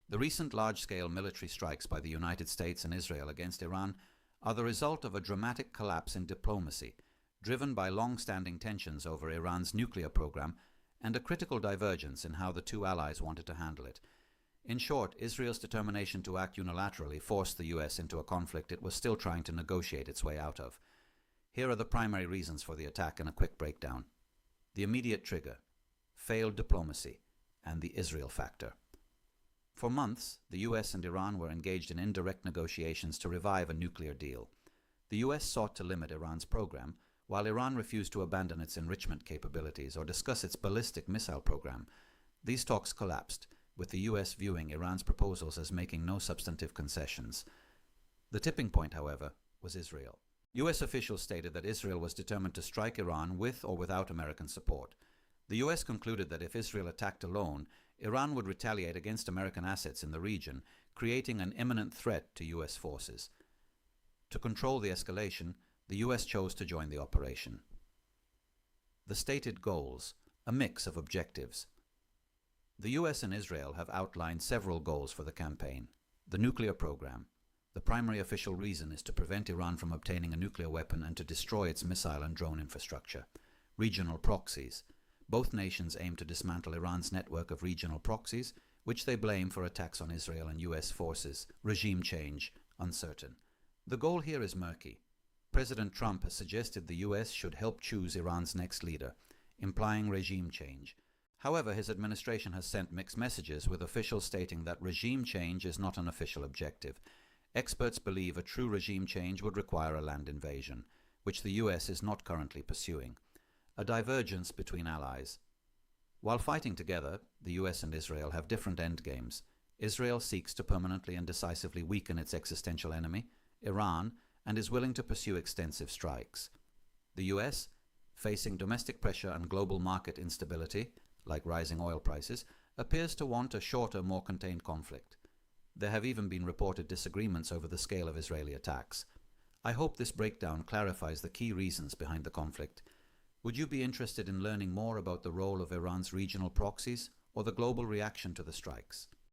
The recent large-scale military strikes by the United States and Israel against Iran are the result of a dramatic collapse in diplomacy, driven by long-standing tensions over Iran's nuclear program and a critical divergence in how the two allies wanted to handle it. In short, Israel's determination to act unilaterally forced the US into a conflict it was still trying to negotiate its way out of. Here are the primary reasons for the attack in a quick breakdown. The immediate trigger, failed diplomacy, and the Israel factor. For months, the US and Iran were engaged in indirect negotiations to revive a nuclear deal. The US sought to limit Iran's program, while Iran refused to abandon its enrichment capabilities or discuss its ballistic missile program. These talks collapsed, with the US viewing Iran's proposals as making no substantive concessions. The tipping point, however, was Israel. US officials stated that Israel was determined to strike Iran with or without American support. The US concluded that if Israel attacked alone, Iran would retaliate against American assets in the region, creating an imminent threat to US forces. To control the escalation, the US chose to join the operation. The stated goals, a mix of objectives. The US and Israel have outlined several goals for the campaign. The nuclear program. The primary official reason is to prevent Iran from obtaining a nuclear weapon and to destroy its missile and drone infrastructure. Regional proxies. Both nations aim to dismantle Iran's network of regional proxies, which they blame for attacks on Israel and US forces. Regime change, uncertain. The goal here is murky. President Trump has suggested the US should help choose Iran's next leader, implying regime change. However, his administration has sent mixed messages, with officials stating that regime change is not an official objective. Experts believe a true regime change would require a land invasion, which the US is not currently pursuing. A divergence between allies. While fighting together, the US and Israel have different endgames. Israel seeks to permanently and decisively weaken its existential enemy, Iran, and is willing to pursue extensive strikes. The US, facing domestic pressure and global market instability, like rising oil prices, appears to want a shorter, more contained conflict. There have even been reported disagreements over the scale of Israeli attacks. I hope this breakdown clarifies the key reasons behind the conflict. Would you be interested in learning more about the role of Iran's regional proxies or the global reaction to the strikes?